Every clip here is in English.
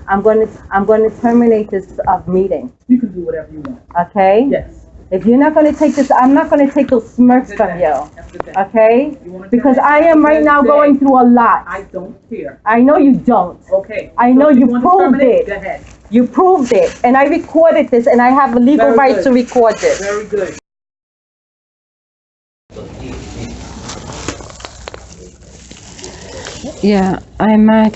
I'm going to terminate this meeting. You can do whatever you want. Okay? Yes. If you're not going to take this, I'm not going to take those smirks from you. Okay? Because I am right now going through a lot. I don't care. I know you don't. Okay. I know you proved it. Go ahead. You proved it. And I recorded this, and I have a legal right to record this. Very good. Yeah, I'm at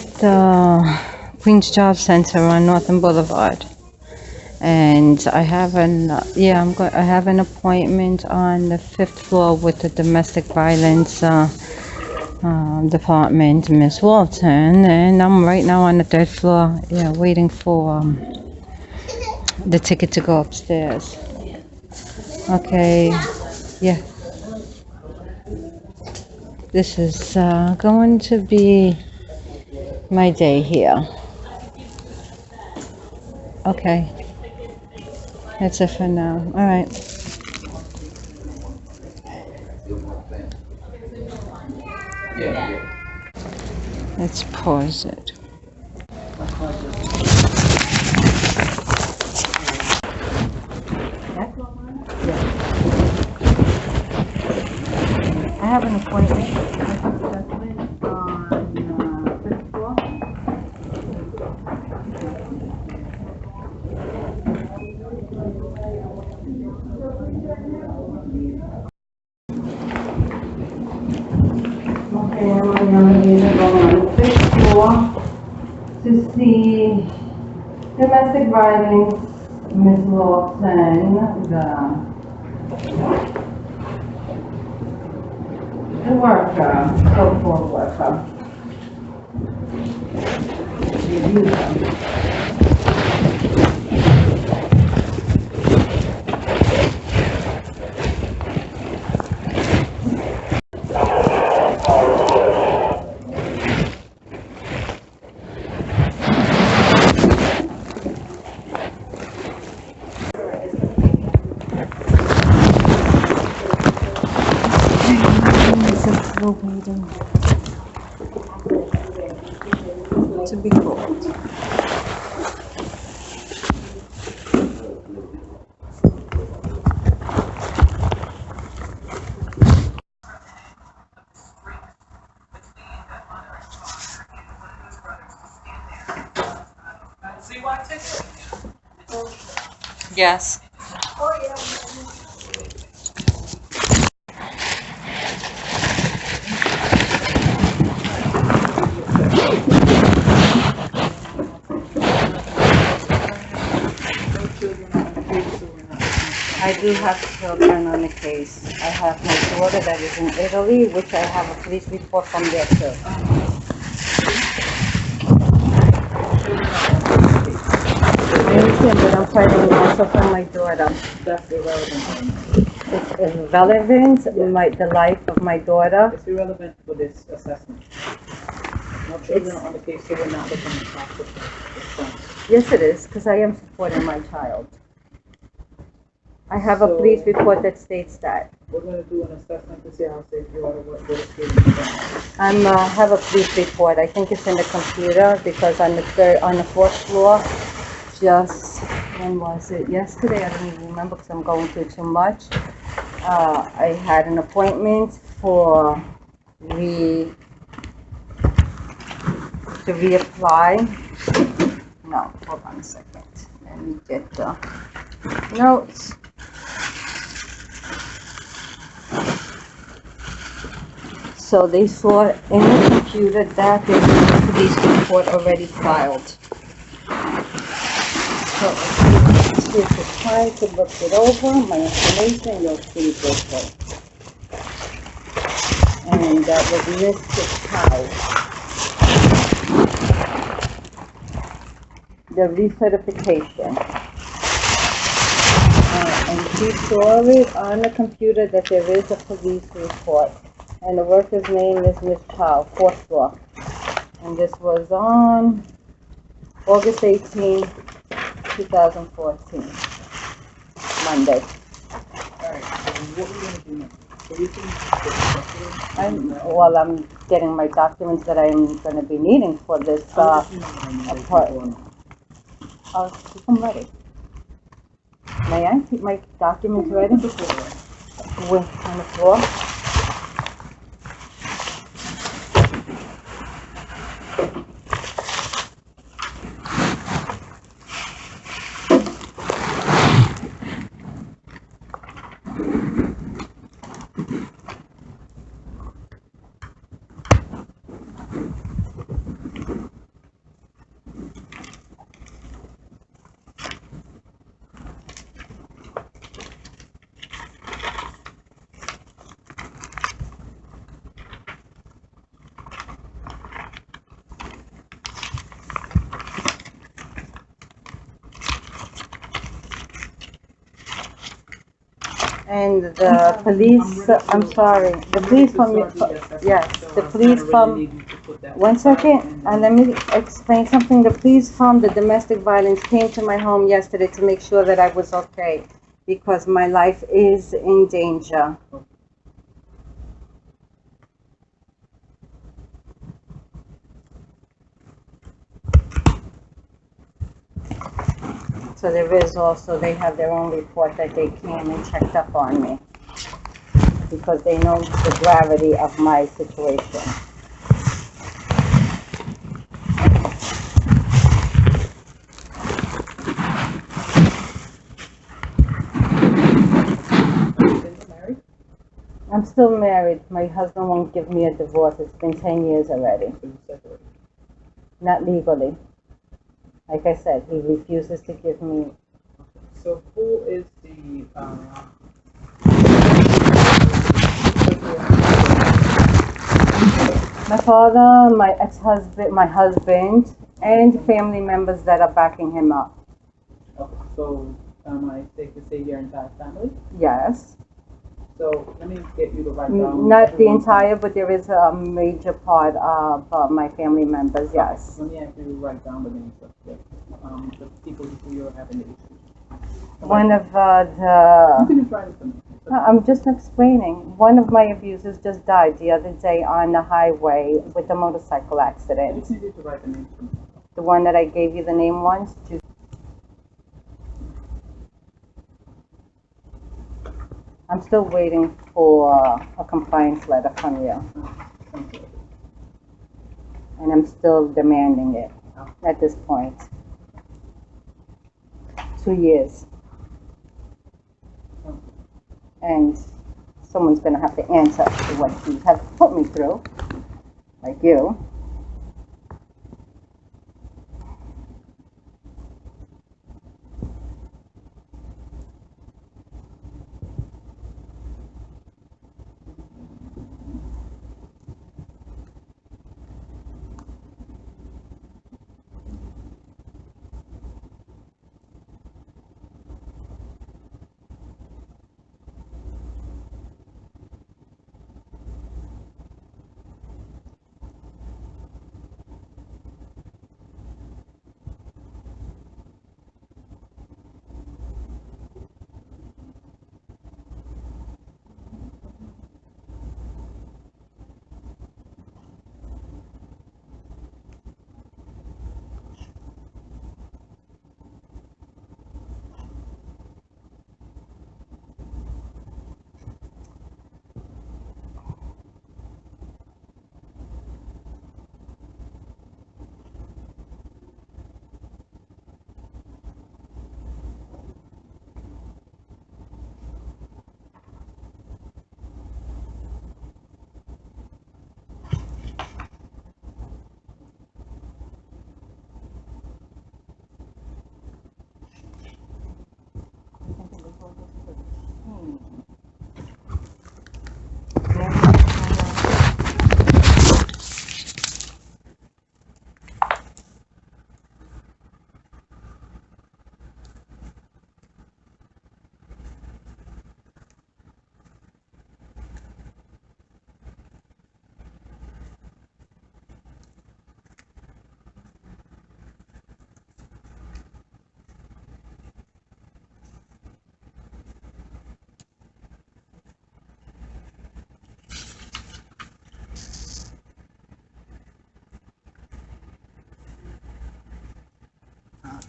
Queens Job Center on Northern Boulevard. And I have I have an appointment on the 5th floor with the domestic violence department, Miss Walton, and I'm right now on the 3rd floor, waiting for the ticket to go upstairs. Okay, yeah. This is going to be my day here. Okay. That's it for now. All right. Let's pause it. I have an appointment on 5th floor. Okay, I'm going to go on the 5th floor to see domestic violence, Miss Walton, the worker, so-called worker. The abuser. Waiting to be called. Yes. I do have children on the case. I have my daughter that is in Italy, which I have a police report from there too. I understand, but I'm fighting also for my daughter. That's irrelevant. It's irrelevant, the life of my daughter. It's irrelevant for this assessment. No children are on the case, so we're not looking at that. Yes, it is, because I am supporting my child. I have a police report that states that. We're going to do an assessment to see how safe you are, what is getting done. I have a police report. I think it's in the computer because on the 4th floor, just, when was it? Yesterday, I don't even remember because I'm going through too much. I had an appointment to reapply. No, hold on a second. Let me get the notes. So they saw in the computer that there was a police report already filed. So if it's trying to look it over, my information, you'll see it this way. And that was Mr. Cow. The recertification. And she saw it on the computer that there is a police report. And the worker's name is Miss Chow, 4th floor. And this was on August 18, 2014, Monday. All right, so what we're going to do next? So you I'm getting my documents that I'm going to be needing for this part. I'll keep them ready. May I keep my documents ready? With on the floor? And the police, I'm sorry, the police from, yes, the police from, one second, let me explain something. The police from the domestic violence came to my home yesterday to make sure that I was okay, because my life is in danger. So there is also, they have their own report that they came and checked up on me, because they know the gravity of my situation. I'm still married. My husband won't give me a divorce. It's been 10 years already. Not legally. Like I said, he refuses to give me. So who is the My father, my ex-husband, my husband, and family members that are backing him up. okay, so am I safe to say your entire family? Yes. So let me get you to write down. Not the entire, but there is a major part of my family members, yes. Let me actually write down the names of the people who you're having the issue. One of You the, can just write it for me. I'm just explaining. One of my abusers just died the other day on the highway with a motorcycle I accident. just need you to write the names for me. The one that I gave you the name once. I'm still waiting for a compliance letter from you, Thank you. and I'm still demanding it at this point. 2 years. And someone's going to have to answer to what you have put me through, like you.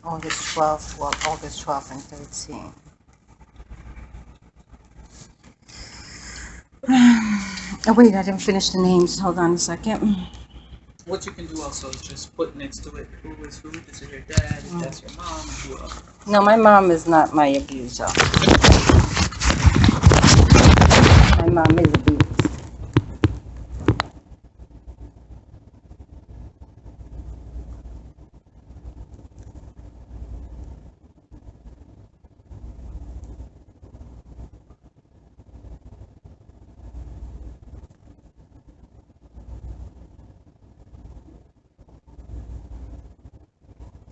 August 12th, well, August 12th and 13th. Oh wait, I didn't finish the names. Hold on a second. What you can do also is just put next to it who is who. This is your dad, if that's your mom, and who else. No, my mom is not my abuser. My mom is abused.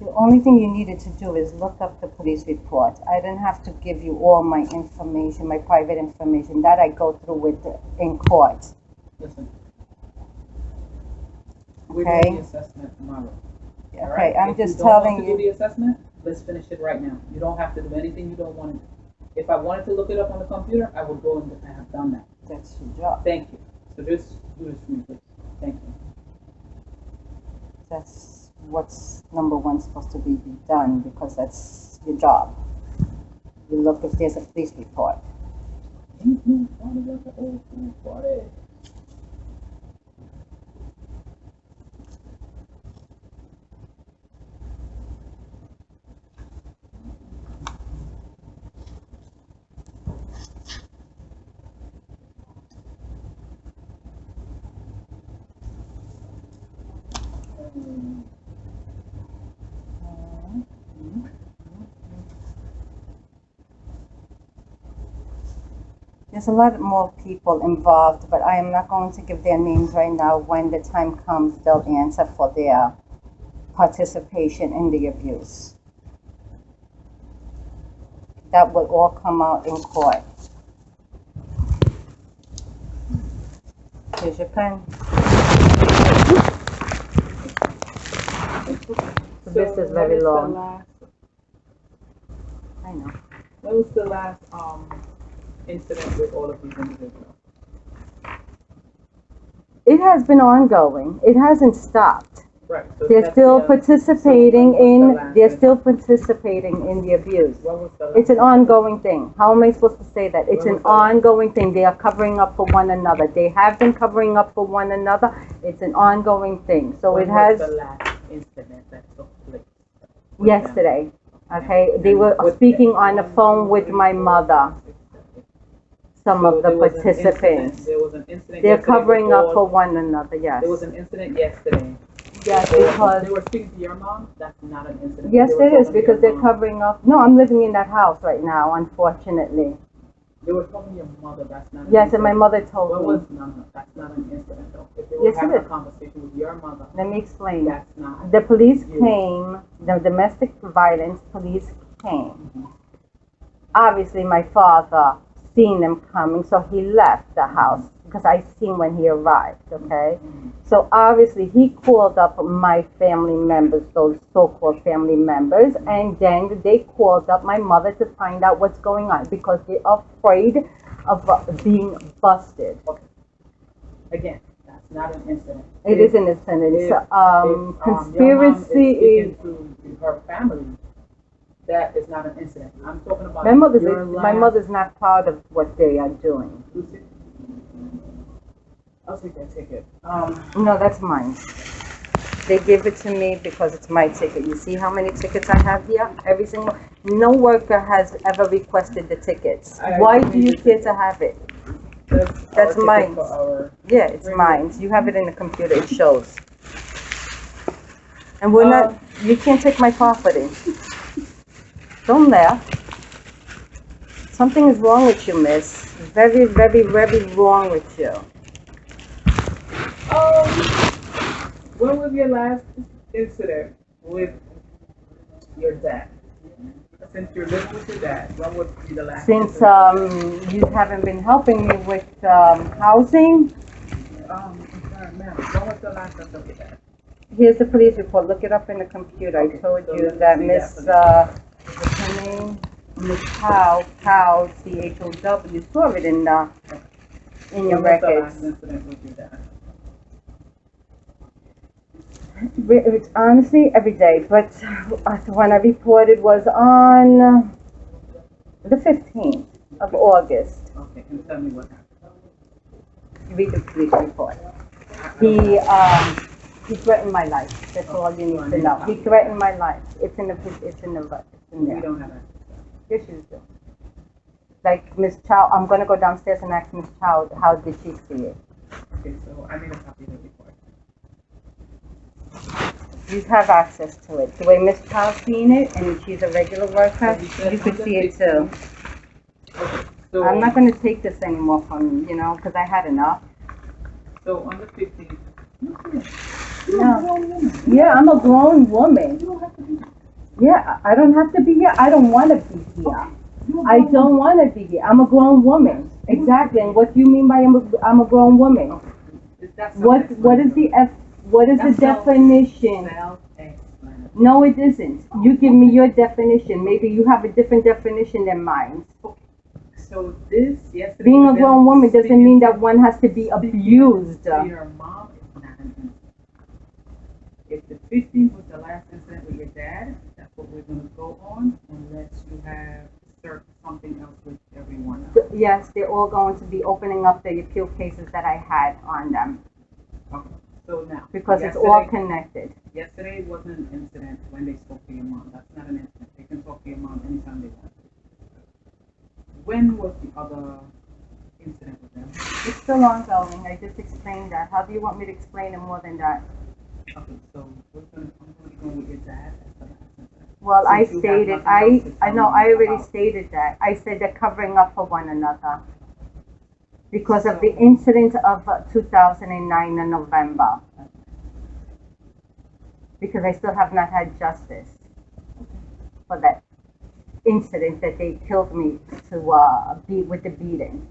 The only thing you needed to do is look up the police report. I didn't have to give you all my information, my private information. That I go through with in court. Listen. We're Okay. doing the assessment tomorrow. Okay, Right? I'm if just you don't telling want to you. do the assessment, let's finish it right now. You don't have to do anything you don't want to. If I wanted to look it up on the computer, I would go and I have done that. That's your job. Thank you. So just do this for me, please. Thank you. That's what's number one supposed to be done because that's your job. You look if there's a police report. There's a lot more people involved, but I am not going to give their names right now. When the time comes, they'll answer for their participation in the abuse. That will all come out in court. Here's your pen. This is very long. I know. What was the last incident with all of these individuals? It has been ongoing. It hasn't stopped. Right. So They're still participating in. They're still participating in the abuse. It's an ongoing thing. How am I supposed to say that? It's an ongoing thing. They are covering up for one another. They have been covering up for one another. It's an ongoing thing. So it has. When was the last incident that took place? Yesterday. Okay. They were speaking on the phone with my mother. Some of the participants. There was an incident. They're covering up for one another. Yes. There was an incident yesterday. Yes, because they were speaking to your mom. That's not an incident. Yes, it is because they're covering up. No, I'm living in that house right now. Unfortunately. They were talking to your mother. That's not. Yes, and my mother told me. No, that's not an incident though. If they were having a conversation with your mother. Let me explain. That's not. The police came. The domestic violence police came. Obviously, my father seen them coming, so he left the house because I seen when he arrived, okay? So obviously he called up my family members, those so-called family members, and then they called up my mother to find out what's going on because they're afraid of being busted. Okay. Again, that's not an incident. It is an incident. It's conspiracy is to her family. That is not an incident. I'm talking about my mother's not part of what they are doing. Lucy, I'll take that ticket. No, that's mine. They give it to me because it's my ticket. You see how many tickets I have here? Every single. No worker has ever requested the tickets. Why do you care to have it? That's mine. Yeah, it's mine. You have it in the computer. It shows. And we're not. You can't take my property. Don't laugh. Something is wrong with you, miss. Very, very, very wrong with you. When was your last incident with your dad? Since you're living with your dad, when would be the last Since you haven't been helping me with housing. Ma'am, when was the last time with that? Here's the police report. Look it up in the computer. I told you that Miss, what's her name? Miss Cow, C-H-O-W. You saw it in your records. When was the last incident with your dad? It's honestly every day, but when I reported was on the 15th of August. Okay, and tell me what happened. Read the police report. He threatened my life. That's all you need to know. He threatened my life. It's in there. We don't have that. Yes, you do. Like Miss Chow, I'm gonna go downstairs and ask Miss Chow how did she see it. Okay, so I need a copy of the report. You have access to it. The way Miss Chow's seen it, and she's a regular worker, you could see it too. Okay, so I'm not gonna take this anymore from you, because I had enough. So on the 15th, No. Yeah, I'm a grown woman. you don't have to be. Yeah, I don't have to be here. I don't want to be here. I don't want to be here. I'm a grown woman. Exactly. And what do you mean by I'm a grown woman? What is the definition? No, it isn't. You give me your definition. Maybe you have a different definition than mine. So this yesterday. Being a grown woman doesn't mean that one has to be abused. Your mom is not an incident. If the 15th was the last incident with your dad, that's what we're going to go on, unless you have something else with everyone else. Yes, they're all going to be opening up the appeal cases that I had on them. Okay. So now, because it's all connected. Yesterday wasn't an incident when they spoke to your mom. That's not an incident. They can talk to your mom anytime they want. When was the other incident with them? It's still ongoing. I just explained that. How do you want me to explain it more than that? Okay, so I'm going to go with your dad. Well, I stated, I know, I already stated that. I said they're covering up for one another because of the incident of 2009 in November. Because I still have not had justice for that incident that they killed me to beat with the beating.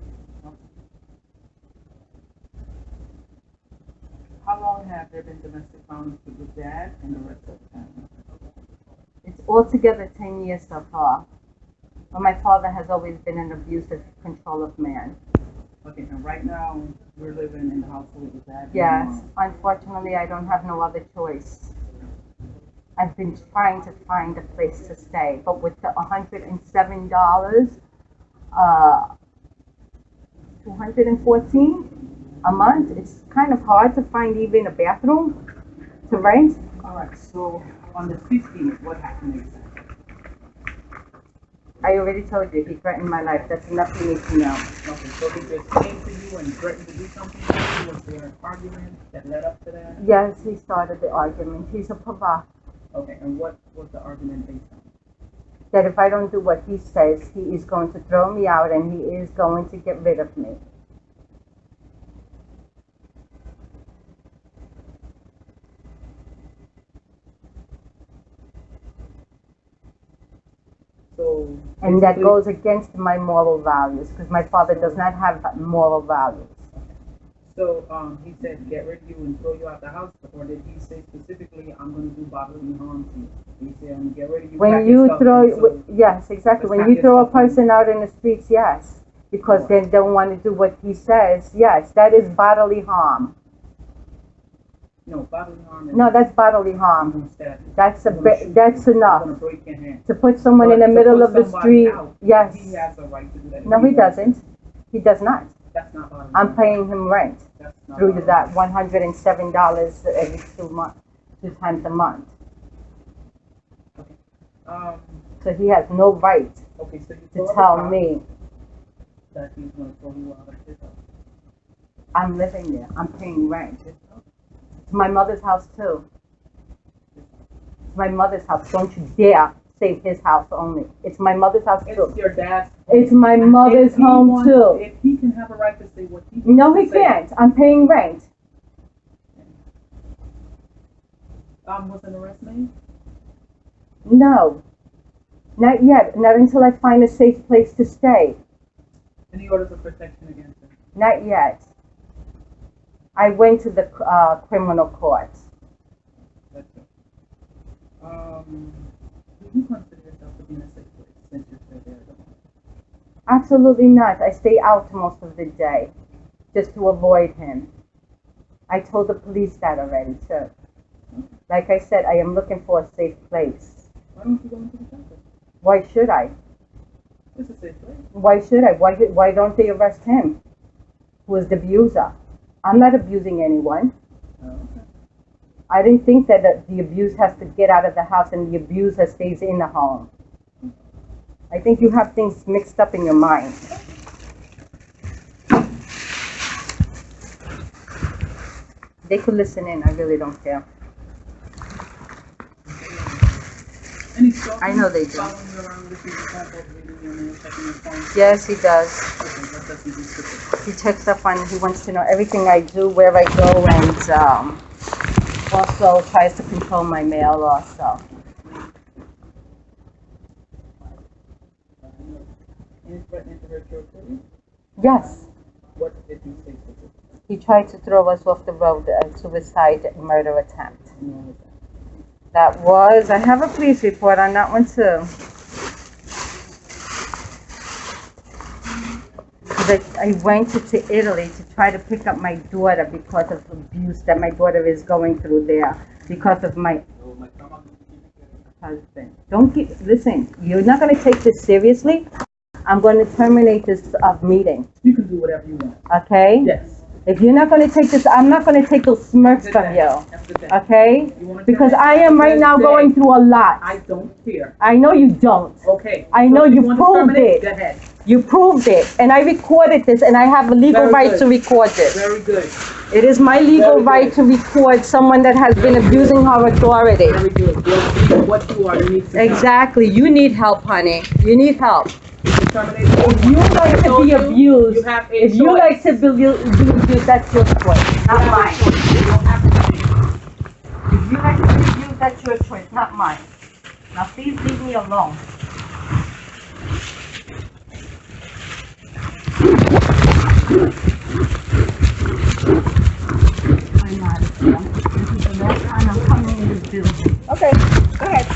How long have there been domestic violence with your dad and the rest of the family? It's altogether 10 years so far. But my father has always been an abusive, controlling man. Okay, and right now we're living in the household with your dad? Yes, unfortunately I don't have no other choice. I've been trying to find a place to stay, but with the $107, $214 a month, it's kind of hard to find even a bathroom to rent. All right, so on the 15th, what happened exactly? I already told you, he threatened my life. That's enough you need to know. Okay, so he just came to you and threatened to do something to you? Was there an argument that led up to that? Yes, he started the argument. He's a provocateur. Okay, and what was the argument based on? That if I don't do what he says, he is going to throw me out and he is going to get rid of me. So, and that goes against my moral values because my father does not have moral values. So he said get rid of you and throw you out the house, or did he say specifically I'm going to do bodily harm to you? He said I'm going to get rid of you. When you throw, yes, exactly. When you throw a person out in the streets, yes, because they don't want to do what he says. Yes, that is bodily harm. No, bodily harm. No, that's bodily harm. That's enough. Break your hand. To put someone in the middle of the street. Yes. He has a right to do that. No, he doesn't. He does not. That's not bodily harm. I'm paying him rent through that $107 every 2 months, 2 times a month. Okay. So he has no right to tell me that he's going to throw you out of his house. I'm living there. I'm paying rent. It's my mother's house too. It's my mother's house. Don't you dare say his house only. It's my mother's house too. It's your dad's. It's my mother's home too. If he can have a right to say what he wants. No, he can't. I'm paying rent. Was an arrest made? No, not yet. Not until I find a safe place to stay. Any orders of protection against him? Not yet. I went to the criminal court. That's it. Do you consider yourself to be in a safe place since you're still there? Absolutely not. I stay out most of the day just to avoid him. I told the police that already too. Like I said, I am looking for a safe place. Why don't you go into the shelter? Why should I? It's a safe place. Why should I? Why don't they arrest him, who is the abuser? I'm not abusing anyone. Oh, okay. I didn't think that the abuse has to get out of the house and the abuser stays in the home. I think you have things mixed up in your mind. They could listen in. I really don't care. Any stalking? I know they do. Following you around, listening to phone calls, reading your mail, checking your phone? Yes, he does. Okay, that doesn't be specific. He checks up on. He wants to know everything I do, where I go, and also tries to control my mail. Also, Any threatening to hurt your children? yes. What did he say to you? He tried to throw us off the road, suicide murder attempt. No. That was, I have a police report on that one too. I went to Italy to try to pick up my daughter because of abuse that my daughter is going through there because of my husband. Listen, you're not going to take this seriously. I'm going to terminate this meeting. You can do whatever you want. Okay? Yes. If you're not going to take this, I'm not going to take those smirks from you. Okay? Because I am right now going through a lot. I don't care. I know you don't. Okay. I know you proved it. Go ahead. You proved it. And I recorded this, and I have a legal right to record this. Very good. It is my legal right to record someone that has been abusing her authority. Very good. You'll see what you are. You need some help. Exactly. You need help, honey. You need help. If you like to be abused, if you like to be abused, that's your choice, not mine. If you like to be abused, that's your choice, not mine. Now please leave me alone. I'm out of here. This is the last time I'm coming in this building. Okay, go ahead.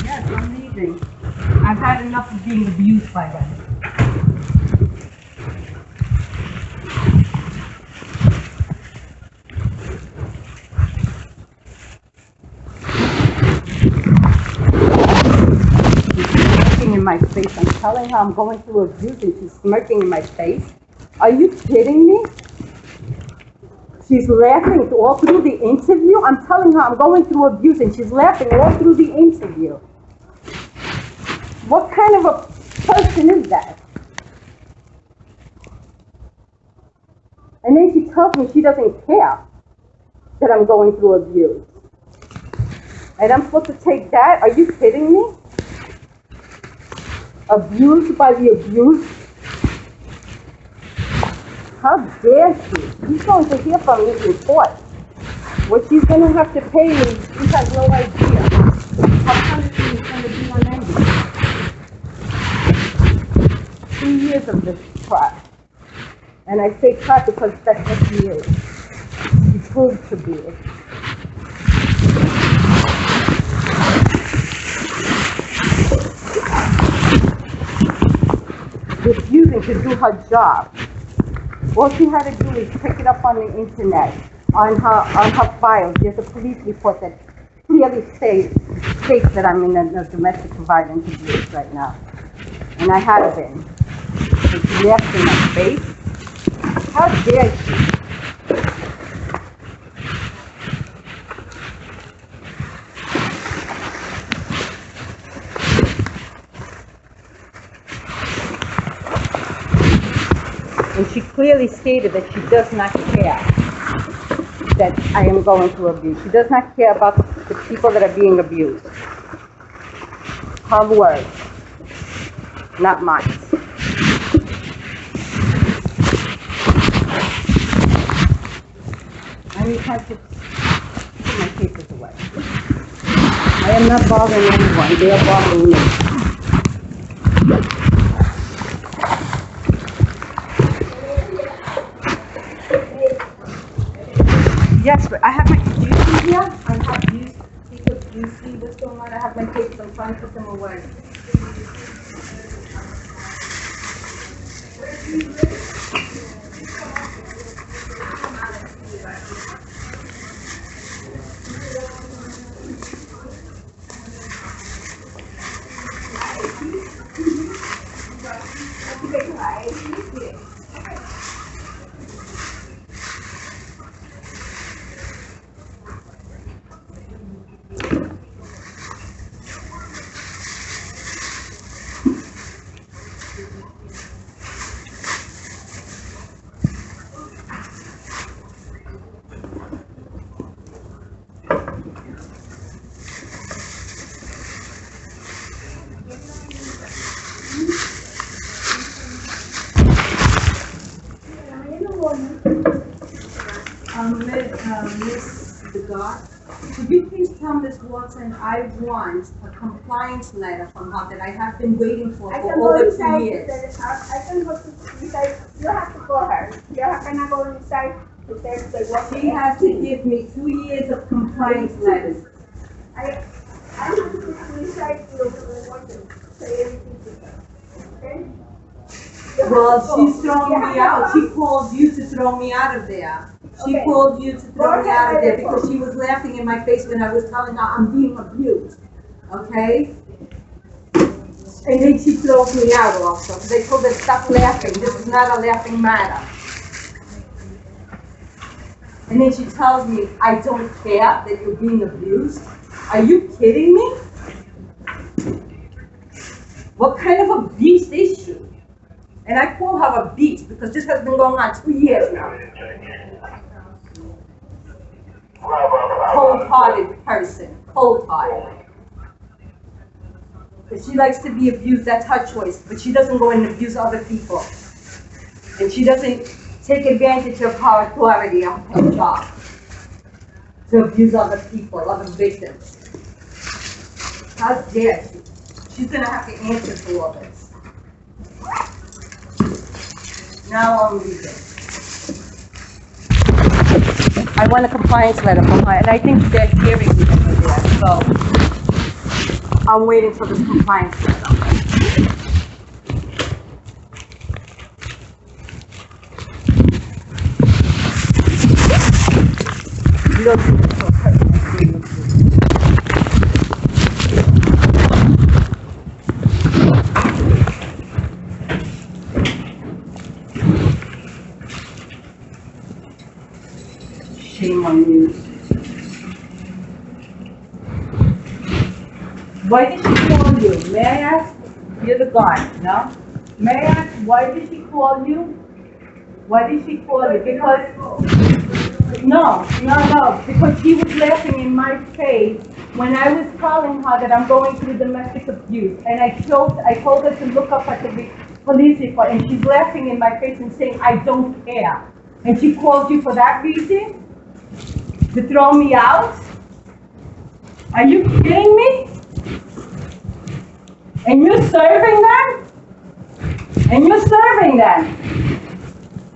Yes, I'm leaving. I've had enough of being abused by them. She's smirking in my face. I'm telling her I'm going through abuse and she's smirking in my face. Are you kidding me? She's laughing all through the interview. I'm telling her I'm going through abuse and she's laughing all through the interview. What kind of a person is that? And then she tells me she doesn't care that I'm going through abuse. And I'm supposed to take that? Are you kidding me? Abused by the abused? How dare she? She's going to hear from me in court. What she's going to have to pay me, she has no idea. How punishment is going to be on Andy. 2 years of this crap. And I say crap because that's what she is. She proved to be it. Refusing to do her job. All she had to do is pick it up on the internet, on her files. There's a police report that clearly states that I'm in a domestic violence abuse right now. And I have been. And she laughed in my face. How dare she? And she clearly stated that she does not care that I am going through abuse. She does not care about the people that are being abused. Her words, not mine. I need time to put my papers away. I am not bothering anyone. They are bothering me. Yes, but I have my papers here. I have you see what's going on. I have my papers. I'm trying to put them away. Miss the God, could you please tell Ms. Walton I want a compliance letter from her that I have been waiting for over 2 years. I can go to inside. You have to call her. You cannot go inside. She has to give me 2 years of compliance letters. I have to go inside to Walton. Say everything to her. Okay? Well, she's throwing me out. She called you to throw me out of there. She called you to throw me out of there because she was laughing in my face when I was telling her I'm being abused. Okay? And then she throws me out also. They told her stop laughing. This is not a laughing matter. And then she tells me I don't care that you're being abused. Are you kidding me? What kind of a beast is she? And I call her a beast because this has been going on 2 years now. Cold-hearted person, cold-hearted. If she likes to be abused, that's her choice, but she doesn't go and abuse other people. And she doesn't take advantage of her authority on her job to abuse other people, other victims. How dare she? She's gonna have to answer for all this. Now I'm leaving. I want a compliance letter from her, and I think they're hearing me over there, so I'm waiting for this compliance letter. Shame on you. Why did she call you? May I ask? You're the guard, no? May I ask, why did she call you? Why did she call you? Because, no, because she was laughing in my face when I was telling her that I'm going through domestic abuse. And I told her to look up at the police report, and she's laughing in my face and saying, I don't care. And she called you for that reason? To throw me out? Are you kidding me? And you're serving them? And you're serving them.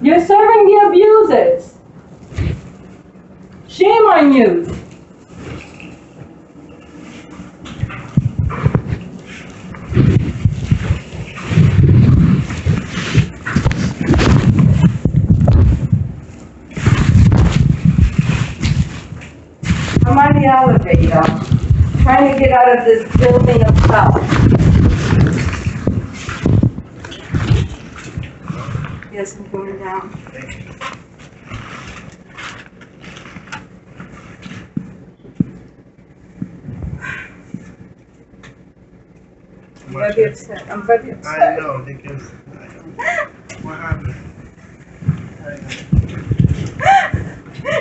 You're serving the abusers. Shame on you. I'm on the elevator, trying to get out of this building of hell. Yes, I'm going down. I'm very upset. I'm very upset. I know, because what happened?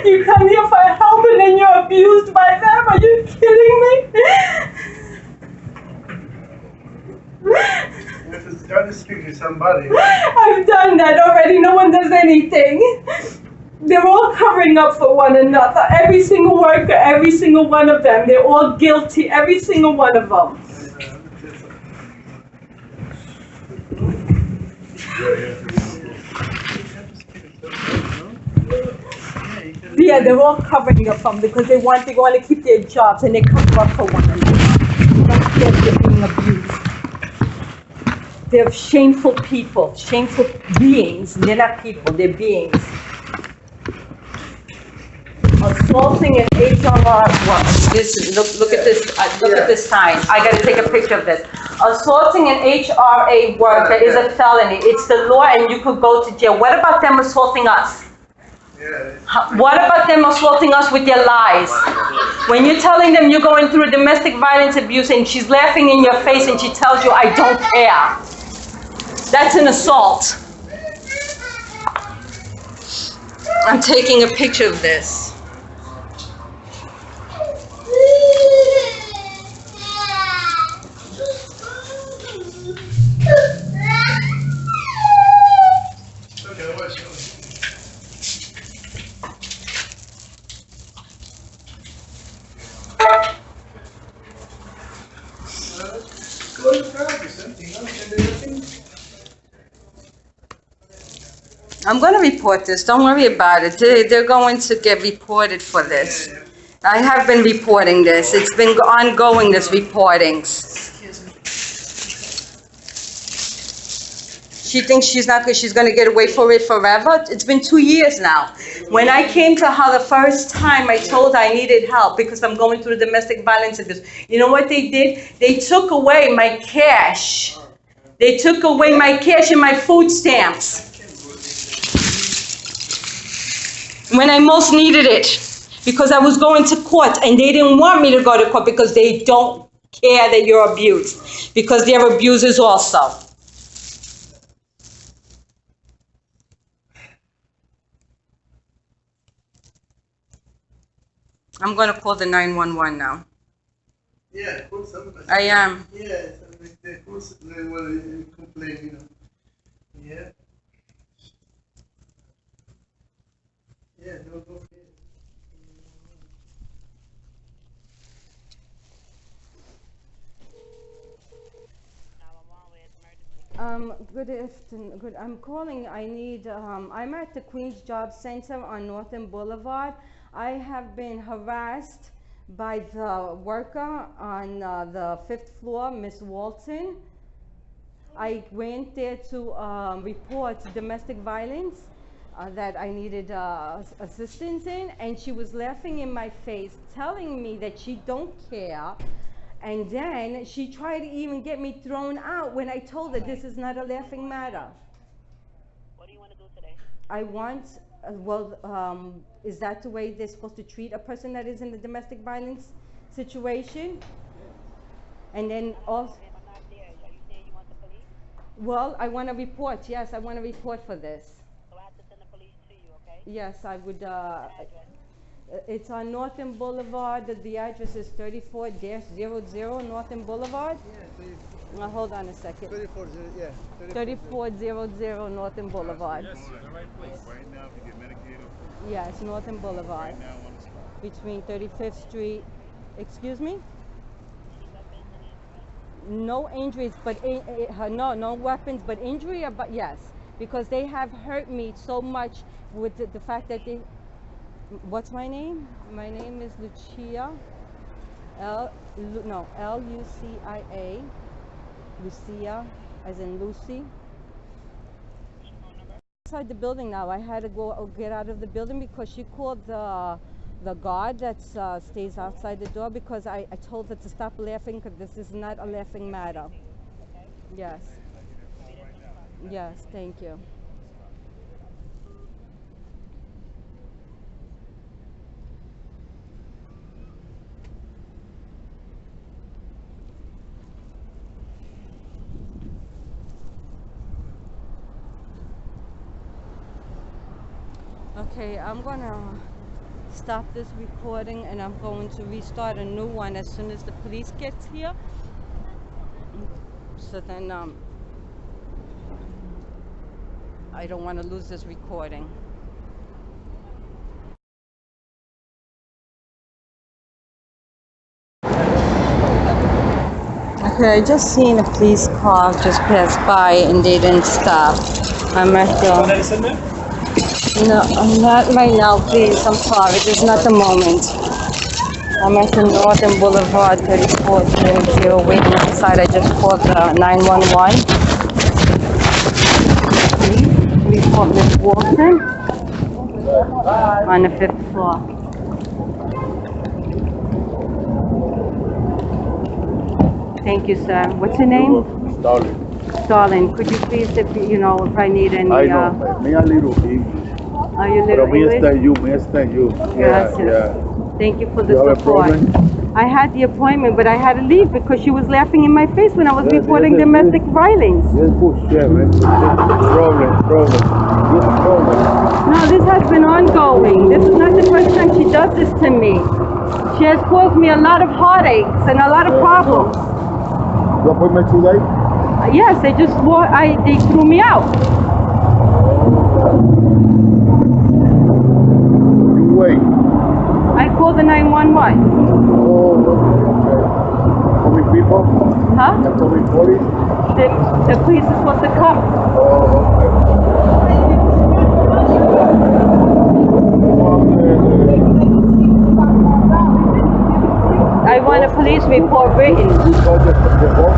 You come here for help and then you're abused by them? Are you kidding me? You have to start to speak to somebody. I've done that already. No one does anything. They're all covering up for one another. Every single worker, every single one of them. They're all guilty. Every single one of them. Yeah, they're all covering up for them because they want to keep their jobs and they cover up for one another. They don't care if they're being abused. They're shameful people, shameful beings. They're not people, they're beings. Assaulting an HR worker. Look at this. Look at this sign. I got to take a picture of this. Assaulting an HRA worker is a felony. It's the law, and you could go to jail. What about them assaulting us? What about them assaulting us with their lies? When you're telling them you're going through domestic violence abuse and she's laughing in your face and she tells you, I don't care. That's an assault. I'm taking a picture of this. I'm going to report this. Don't worry about it. They're going to get reported for this. I have been reporting this. It's been ongoing, this reportings. She thinks she's going to get away for it forever. It's been 2 years now. When I came to her the first time, I told her I needed help because I'm going through domestic violence abuse. You know what they did? They took away my cash. They took away my cash and my food stamps when I most needed it, because I was going to court, and they didn't want me to go to court because they don't care that you're abused, because they're abusers also. I'm going to call the 911 now. Yeah, call somebody. I am. Yeah, call somebody and complain, you know. Yeah. Yeah, no, go ahead. Good afternoon. Good. I'm calling. I need. I'm at the Queens Job Center on Northern Boulevard. I have been harassed by the worker on the 5th floor, Miss Walton. I went there to report domestic violence that I needed assistance in, and she was laughing in my face, telling me that she don't care. And then she tried to even get me thrown out when I told her this is not a laughing matter. What do you want to do today? I want, is that the way they're supposed to treat a person that is in a domestic violence situation? And then also, If I'm not there, are you saying you want the police? well, I want to report. Yes, I want to report for this. So I have to send the police to you, okay? Yes, I would. Address. It's on Northern Boulevard. The address is 34-00 Northern Boulevard. Now, hold on a second. 3400 Northern Boulevard. Yes, you're in the right place. Right now, if you get medicated. Yes, Northern Boulevard. Right now on the spot. Between 35th Street. Excuse me? No injuries, but no weapons, but injury. But yes, because they have hurt me so much with the fact that they. What's my name? My name is Lucia. Lucia. Lucia, as in Lucy. Outside the building now. I had to get out of the building because she called the guard that stays outside the door, because I told her to stop laughing, because this is not a laughing matter. Yes. Yes, thank you. Okay, I'm gonna stop this recording and I'm going to restart a new one as soon as the police gets here. So then I don't want to lose this recording. Okay, I just seen a police car just pass by and they didn't stop. I'm at the... No, I'm not right now, please. I'm sorry. This is not the moment. I'm at the Northern Boulevard, 3400, waiting outside. I just called the 911. Report Miss Walton on the 5th floor. Thank you, sir. What's your name? Starling. Starling. Could you please, if I need any... I know, me a little English. Are you Pero little me English? understand you. Gracias. Yeah. Thank you for the You have a support. problem? I had the appointment, but I had to leave because she was laughing in my face when I was Yes, reporting yes, domestic yes. violence. Yes, push, yeah, man. Problem. You have problem. No, this has been ongoing. This is not the first time she does this to me. She has caused me a lot of heartaches and a lot of problems. Your appointment today? Yes, they threw me out. You wait. I called the 911. Oh, okay. How many people? Huh? You have to be police? The police is supposed to come. Oh, I want a police report written. You call the boss?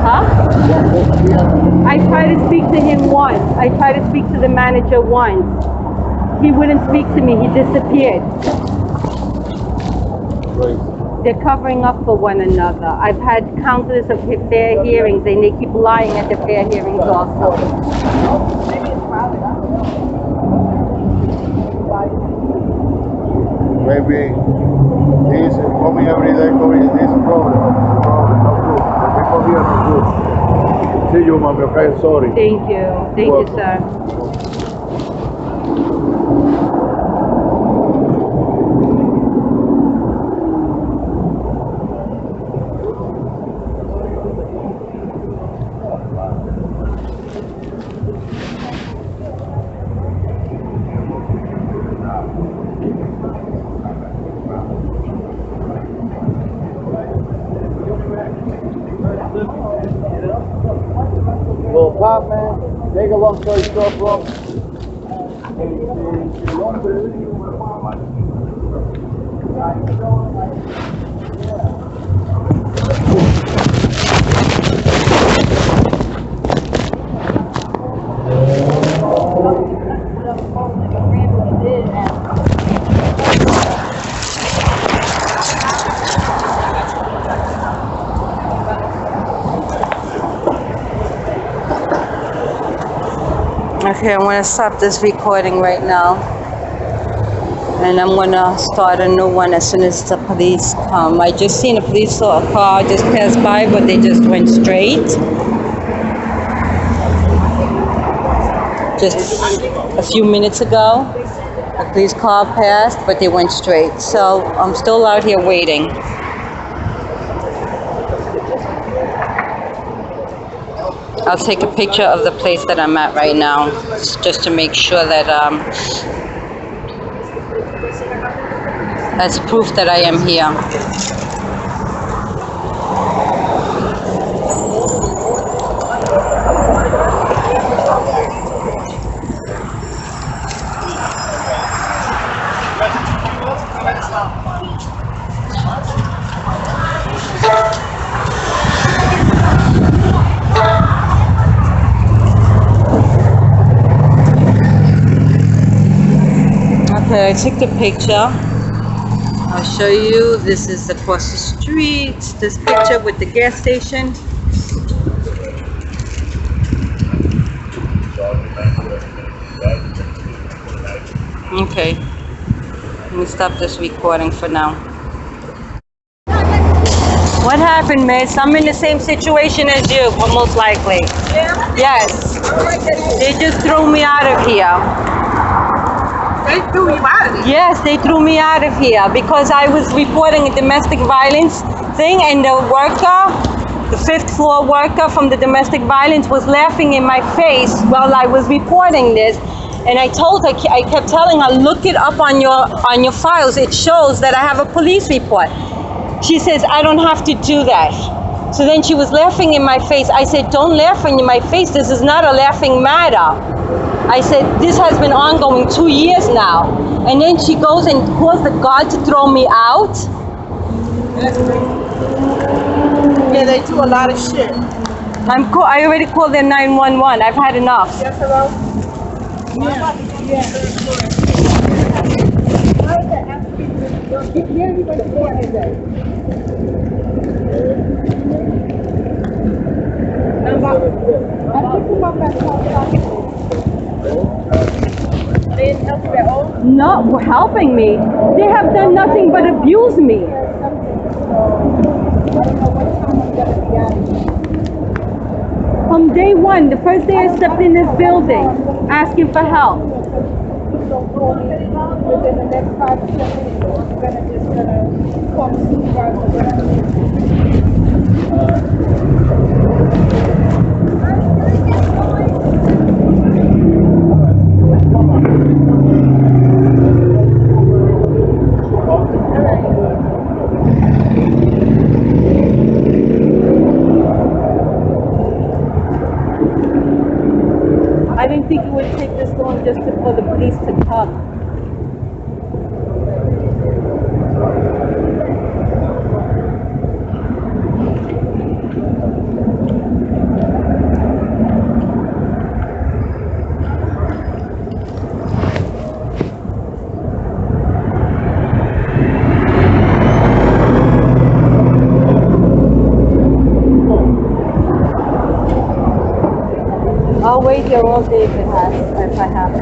Huh? What boss here? I tried to speak to him once. I tried to speak to the manager once. He wouldn't speak to me. He disappeared. Right. They're covering up for one another. I've had countless of fair hearings, and they keep lying at the fair hearings also. Maybe he's coming every day, coming this problem, not good. The people here not good. See you, mommy, okay? Sorry. Thank you. Thank you, Welcome. sir. Well, Pat, man, take a long story short, bro. Okay, I'm gonna stop this recording right now. And I'm gonna start a new one as soon as the police come. I just seen a police car just pass by, but they just went straight. Just a few minutes ago, a police car passed, but they went straight. So I'm still out here waiting. I'll take a picture of the place that I'm at right now, just to make sure that that's proof that I am here. Okay, I took the picture. I'll show you. This is across the street. This picture with the gas station. Okay. Let me stop this recording for now. What happened, miss? I'm in the same situation as you, most likely. Yeah? Yes. They just threw me out of here. They threw you out of here. Yes, they threw me out of here because I was reporting a domestic violence thing, and the worker, the 5th floor worker from the domestic violence, was laughing in my face while I was reporting this. And I told her, I kept telling her, look it up on your files. It shows that I have a police report. She says, I don't have to do that. So then she was laughing in my face. I said, don't laugh in my face. This is not a laughing matter. I said, this has been ongoing 2 years now. And then she goes and calls the guard to throw me out. Yeah, they do a lot of shit. I already called them 911. I've had enough. Yes, hello? They didn't help you at all? Not helping me. They have done nothing but abuse me. From day one, the first day I stepped in this building, asking for help. Within the next 5 to 10 minutes, we're gonna call the supervisor or whatever. didn't think it would take this long just for the police to come. I'll wait here all day if I have to.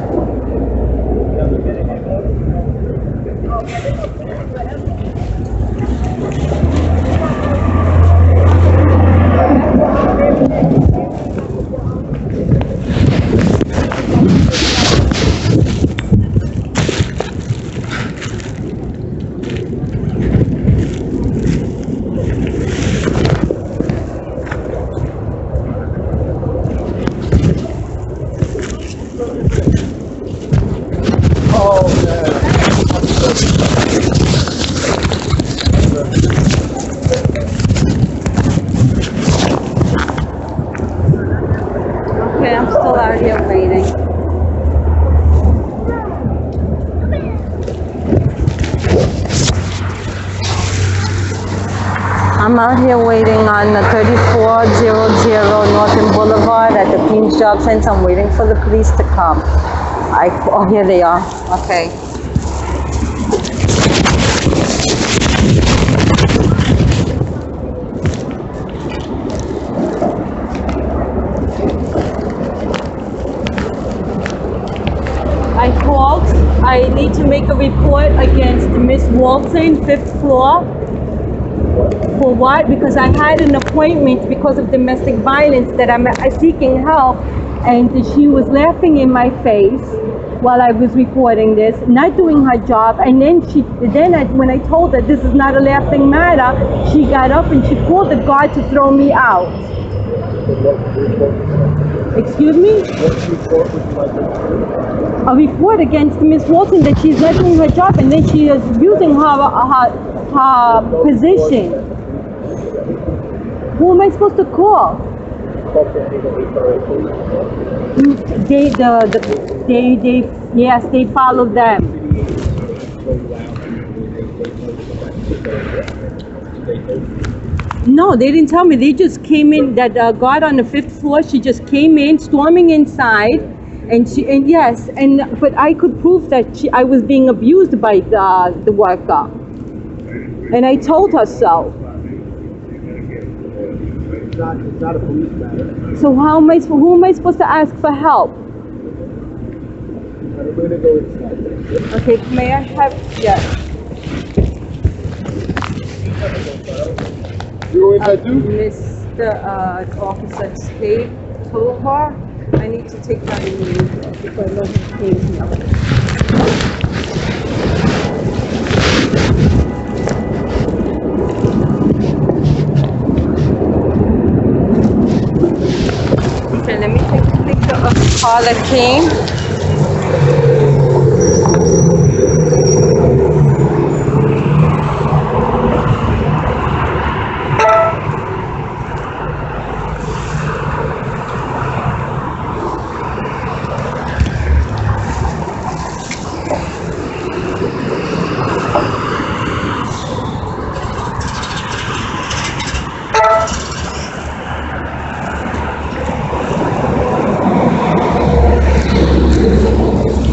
Okay, I'm still out here waiting. I'm out here waiting on the 3400 Northern Boulevard at the Queens Job Center. I'm waiting for the police to come. Oh, here they are. Okay. I called. I need to make a report against Miss Walton, 5th floor. For what? Because I had an appointment because of domestic violence that I'm seeking help, and she was laughing in my face while I was reporting this, not doing her job. And then when I told her this is not a laughing matter, she got up and she called the guard to throw me out. Excuse me? A report against Miss Walton that she's not doing her job, and then she is using her position. Who am I supposed to call? Yes, they follow them. No, they didn't tell me. They just came in. That guard on the 5th floor, she just came in, storming inside, but I could prove that I was being abused by the worker, and I told her so. It's not a police matter. So who am I supposed to ask for help? I'm going to go inside. Okay, may I have, yes. You go inside too? Mr. Officer State told her I need to take down the name because I know his name here. Okay, let me take a picture of the car that came.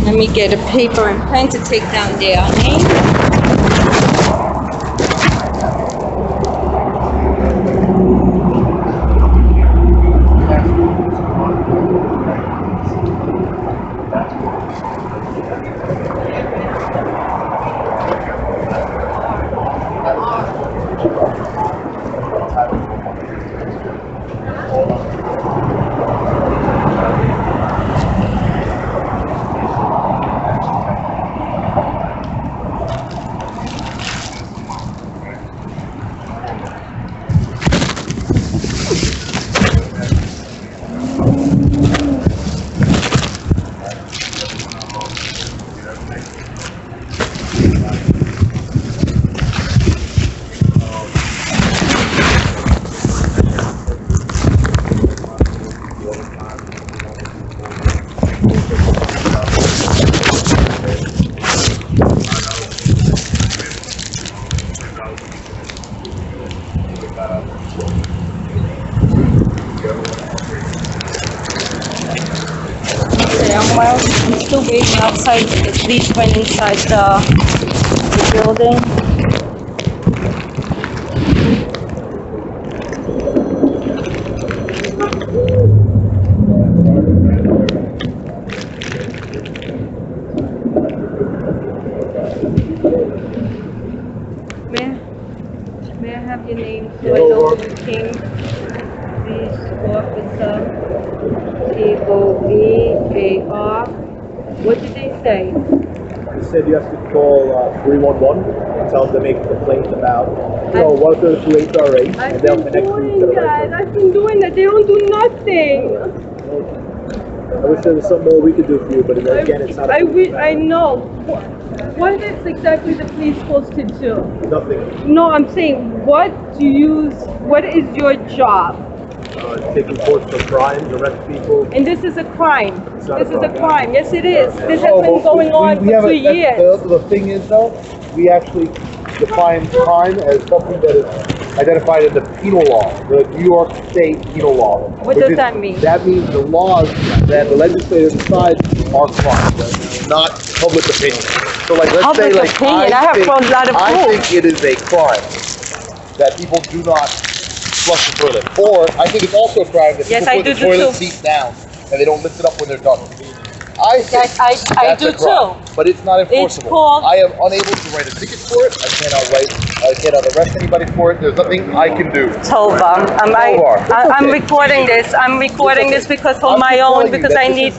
Let me get a paper and pen to take down their name. while. I'm still waiting outside. The police went inside the building. May I have your name so I know who came? Police officer, T-O-V-A-R. What did they say? They said you have to call 311 and tell them to make a complaint about, what goes to HRA, and they'll connect you to the right. I've been doing that. They don't do nothing. I wish there was something more we could do for you, but again, it's not. I know. What is exactly the police supposed to do? Nothing. No, I'm saying, what is your job? Take reports for crimes, arrest people. And this is a crime. This is a crime. Yes, it is. Yeah. This has been going on for 2 years. The thing is, though, we actually define crime as something that is identified in the penal law, the New York State penal law. What does that mean? That means the laws that the legislature decides are crimes, not public opinion. So, like, let's say, like, I think it is a crime that people do not flush the toilet. Or I think it's also a crime that people put the toilet seat down and they don't lift it up when they're done. I think that's a crime, but it's not enforceable. I am unable to write a ticket for it. I cannot arrest anybody for it. There's nothing I can do. Tova, I'm recording this. I'm recording this because on my own, because I need.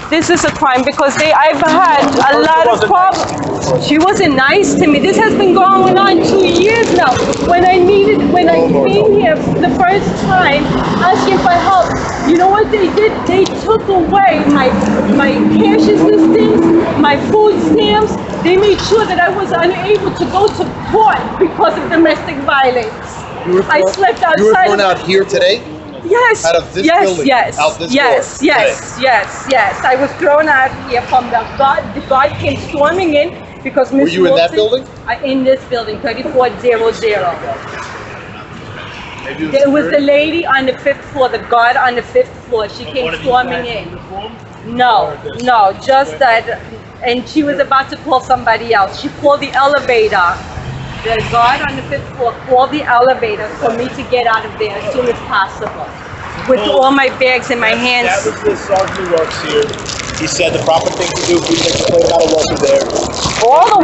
This is a crime because I've had a lot of problems. She wasn't nice to me. This has been going on 2 years now. When I came here the first time asking for help, you know what they did? They took away my cash assistance, my food stamps. They made sure that I was unable to go to court because of domestic violence. I slept outside. You were thrown out here today? Yes. Out of this building? Out this door? Yes. I was thrown out here from the guard. The guard came storming in because Miss Were you Walton, in that building? In this building, 3400. There was the lady on the 5th floor, the guard on the 5th floor. She came storming in. No, just that. And she was about to call somebody else. She called the elevator. The guard on the 5th floor called the elevator for me to get out of there as soon as possible. With all my bags in my hands. That was the sergeant who works here. He said the proper thing to do if we make a complaint about a worker there. All the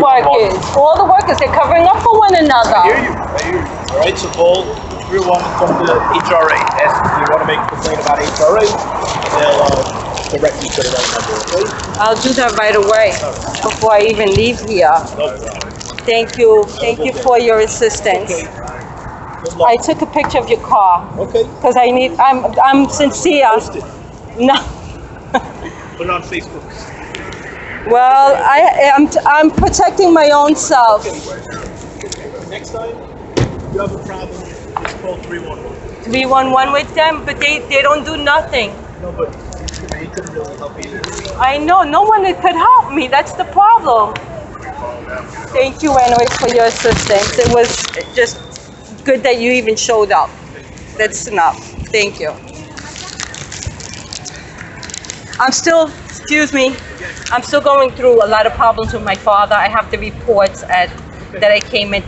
workers, they're covering up for one another. I hear you. All right, so call 311 and come to HRA. Ask if you want to make a complaint about HRA. They'll direct you to the right number, okay? I'll do that right away before I even leave here. No problem. Thank you for your assistance. Okay. I took a picture of your car. Okay. Because I'm sincere. Post it. No. Put it on Facebook. Well, I'm protecting my own self. Okay. Next time you have a problem, just call 311. 311 with them, but they don't do nothing. No, but they couldn't really help either. I know, no one could help me. That's the problem. Thank you anyway for your assistance. It was just good that you even showed up. That's enough. Thank you. I'm still going through a lot of problems with my father. I have the reports that I came at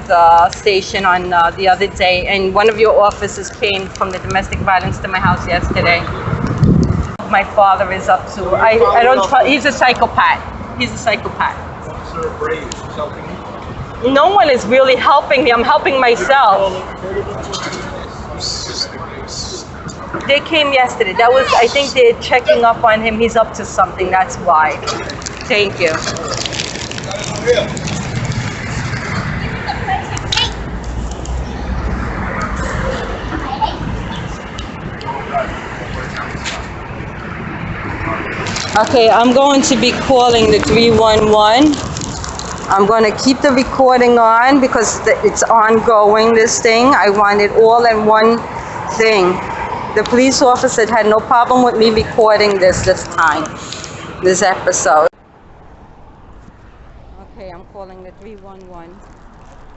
the station on the other day, and one of your officers came from the domestic violence to my house yesterday. My father is up to, I don't trust, he's a psychopath. He's a psychopath. Officer Brave is helping you? No one is really helping me. I'm helping myself. They came yesterday. That was, I think they're checking up on him. He's up to something. That's why. Thank you. Okay, I'm going to be calling the 311. I'm going to keep the recording on because it's ongoing, this thing. I want it all in one thing. The police officer had no problem with me recording this time, this episode. Okay, I'm calling the 311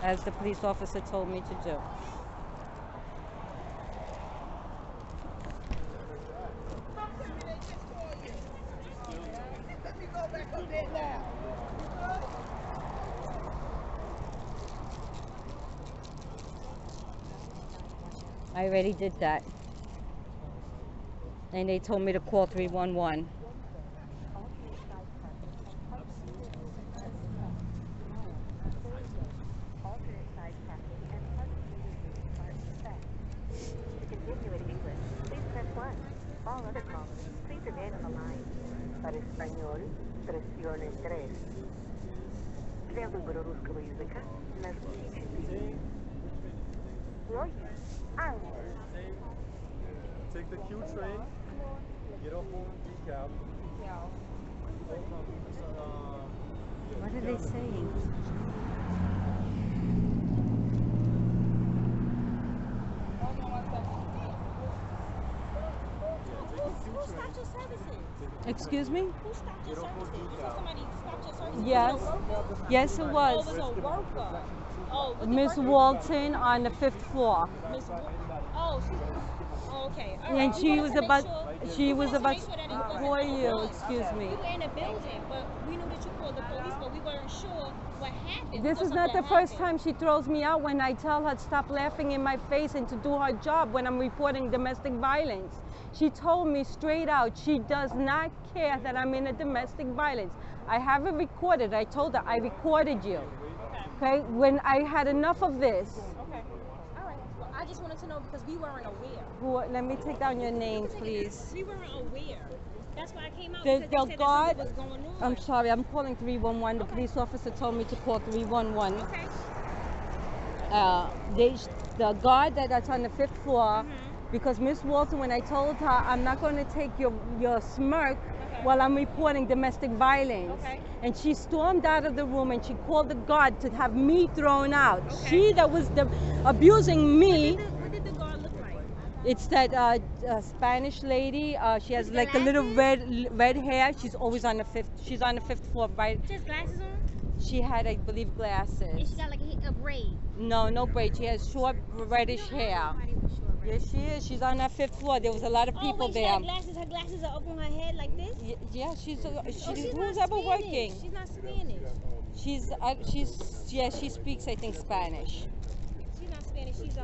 as the police officer told me to do. I already did that. And they told me to call 311. Continue in English, please press 1. All other callers, please remain on the line. Para español, presione 3. Для выбора русского языка нажмите 4. Take the Q train, get off on WeCare. What are they saying? Who stopped your services? Excuse me? Who stopped your services? You said somebody stopped your services? Yes. Was it a worker? Yes, it was. Oh, it was a worker. Oh, was the Miss worker- Walton on the 5th floor. Miss Oh, okay. All And right. she We was wanted to about, make sure- she we was wanted to about make sure that it wasn't for you, us. excuse me. We were in the building, but we knew that you called the police, but we weren't sure what happened. This We is thought not the something first happened. time she throws me out when I tell her to stop laughing in my face and to do her job when I'm reporting domestic violence. She told me straight out she does not care that I'm in a domestic violence. I have it recorded. I told her I recorded you. Okay, when I had enough of this. Okay. All right. Well, I just wanted to know because we weren't aware. Let me take down your name, please. We weren't aware. That's why I came out The because they said that guard, something was going on. I'm sorry, I'm calling 311. The police officer told me to call 311. Okay. The guard that's on the 5th floor, Mm-hmm. because Miss Walton, when I told her I'm not going to take your smirk while I'm reporting domestic violence, Okay. and she stormed out of the room and she called the guard to have me thrown out. Okay. She that was abusing me. What did the guard look like? It's that Spanish lady. She has With like a little glasses? red hair. She's always on the 5th. She's on the 5th floor, right? She has glasses on? She had, I believe, And glasses. she got like a braid. No braid. She has short reddish hair. Yes, she is. She's on that 5th floor. There was a lot of people wait, she there. had glasses. Her glasses are up on her head like this? Yeah, she's She's who's not ever Spanish. working. She's not Spanish. She speaks, I think, Spanish. She's not Spanish. She's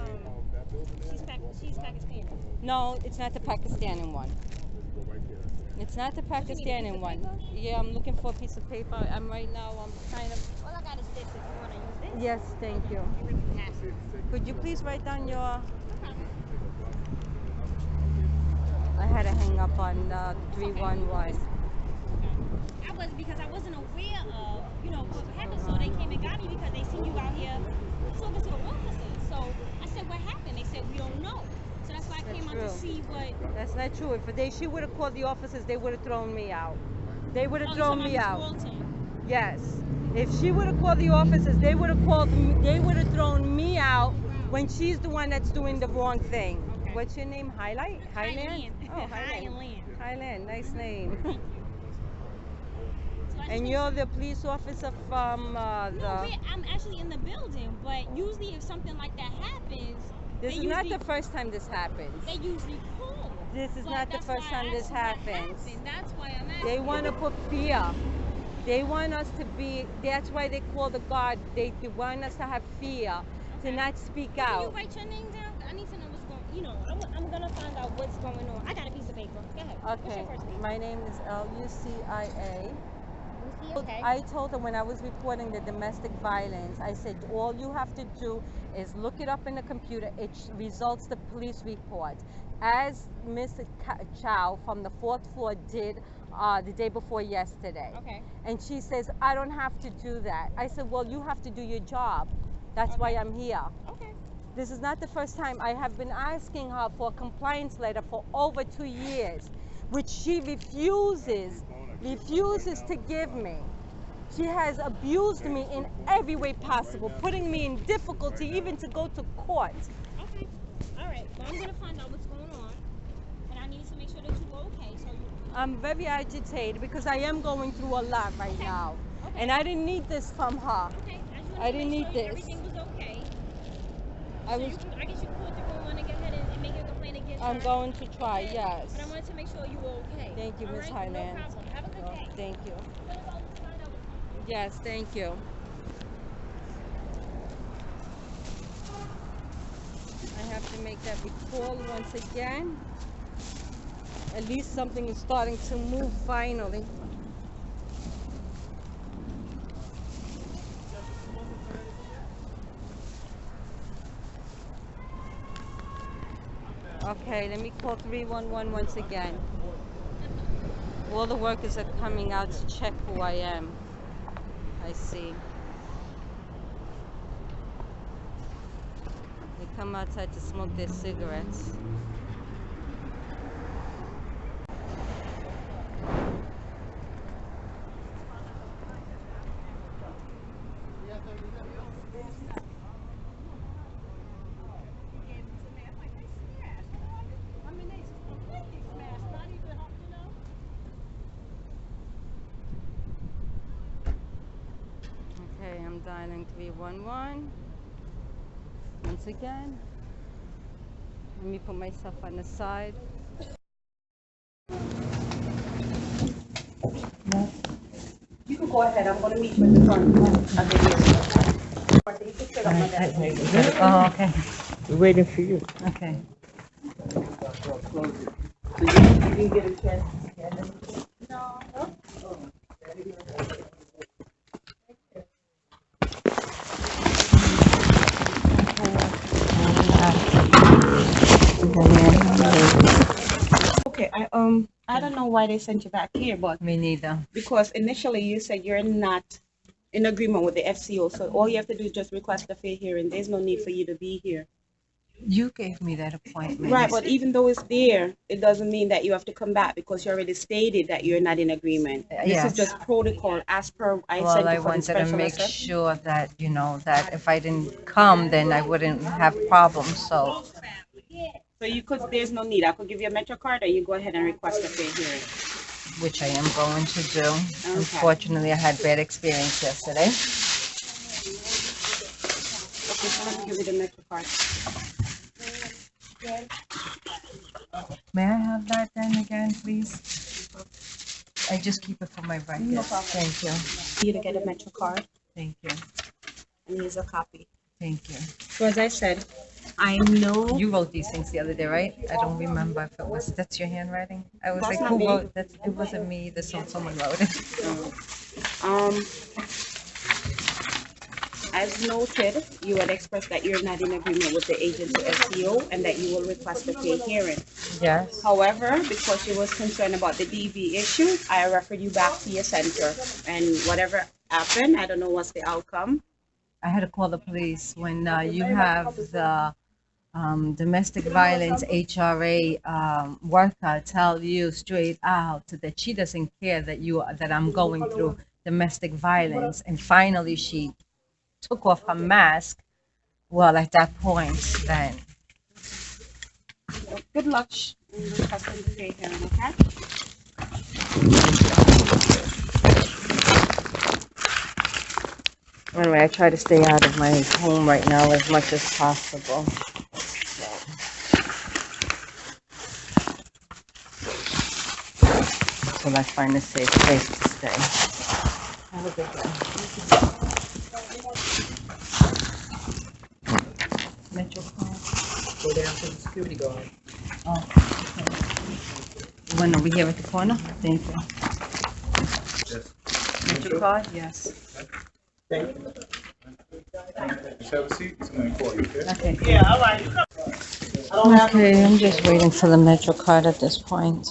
Pakistani. No, it's not the Pakistani one. It's not the Pakistani one. Yeah, I'm looking for a piece of paper. I'm kind of. All I got is this. If you want to use this, Yes, thank you. you really have to. Could you please write down your? Okay. I had to hang up on 311. I was because I wasn't aware of, what happened. So they came and got me because they seen you out here talking to the officers. So I said, what happened? They said, we don't know. So that's why I came out to see what. That's not true. If she would have called the officers, they would have thrown me out. They would have Oh, thrown you me talking out. about Miss Walton? Yes. If she would have called the officers, they would have called me. They would have thrown me out when she's the one that's doing the wrong thing. Okay. What's your name? Highland? Highland. Oh, Highland. Highland. Nice name. So I just And want you're the police officer from No, I'm actually in the building, but usually if something like that happens, This they is not usually- the first time this happens. They usually call. This is But not the that's first why I time this asked what happens. happened. That's why I'm asking. They want to put fear. They want us to be. That's why they call the guard. They want us to have fear, to not speak Can you out. write your name down? I need to know what's going. I'm gonna find out what's going on. I got a piece of paper. Go ahead. What's Okay. your first name? My name is Lucia. Lucy. Okay. I told her when I was reporting the domestic violence, I said all you have to do is look it up in the computer. It results the police report, as Miss Chow from the 4th floor did the day before yesterday. Okay. And she says I don't have to do that. I said, well, you have to do your job. That's why I'm here. Okay. This is not the first time. I have been asking her for a compliance letter for over 2 years, which she refuses to give me. She has abused me in every way possible, putting me in difficulty even to go to court. Okay. All right. Well, I'm gonna find out what's going on, and I need to make sure that you're okay. So you. I'm very agitated because I am going through a lot right now. Okay. And I didn't need this from her. Okay. I didn't need this. Everything was okay. I So was. I guess you called the room and go ahead and make a complaint against her. I'm going to try, Okay. yes. But I wanted to make sure you were okay. Thank you, All Miss right? Highland. No problem. Have a good Oh, day. thank you. Find out what's going on. Yes, thank you. I have to to make that recall once again. At least something is starting to move finally. Okay, let me call 311 once again. All the workers are coming out to check who I am. I see. They come outside to smoke their cigarettes. Okay, I'm dialing 311. Once again, let me put myself on the side. No. You can go ahead. I'm going to meet with the front. Oh, okay. We're waiting for you. Okay. So you didn't get a chance to scan anything? No. Okay, I don't know why they sent you back here, but Me neither. because initially you said you're not in agreement with the FCO, so all you have to do is just request a fair hearing. There's no need for you to be here. You gave me that appointment. Right, but even though it's there, it doesn't mean that you have to come back because you already stated that you're not in agreement. This Yes. is just protocol as per I Well, sent I you for the wanted to special make assessment. sure that, you know, that if I didn't come, then I wouldn't have problems. So, So you could, there's no need. I could give you a Metro card or you go ahead and request a fair hearing. which I am going to do. Unfortunately, I had bad experience yesterday. Okay, so let me give you the Metro card. May I have that then again, please? I just keep it for my records. No problem. Thank you. You to get a Metro card Thank you. and here's a copy. Thank you. So as I said, I know You wrote these things the other day, right? I don't remember if it was, that's your handwriting? I was That's like, not who me. wrote that? It wasn't me, someone wrote it. As noted, you had expressed that you're not in agreement with the agency SEO and that you will request a fair hearing. Yes. However, because you was concerned about the DV issue, I referred you back to your center. And whatever happened, I don't know what's the outcome. I had to call the police when you have the domestic violence HRA worker tell you straight out that she doesn't care that I'm going through domestic violence, and finally she took off her mask. Well, at that point, then Good luck in requesting the fair hearing, okay? anyway, I try to stay out of my home right now as much as possible. Until I find a safe place to stay. Have a good day. Metro card. Go down to the security guard. Oh, okay. One over here at the corner. Thank you. Yes. Metro card? Yes. Thank you. Just have a seat. Somebody call you, okay? Okay. Yeah, all right. Okay, I'm just waiting for the Metro card at this point.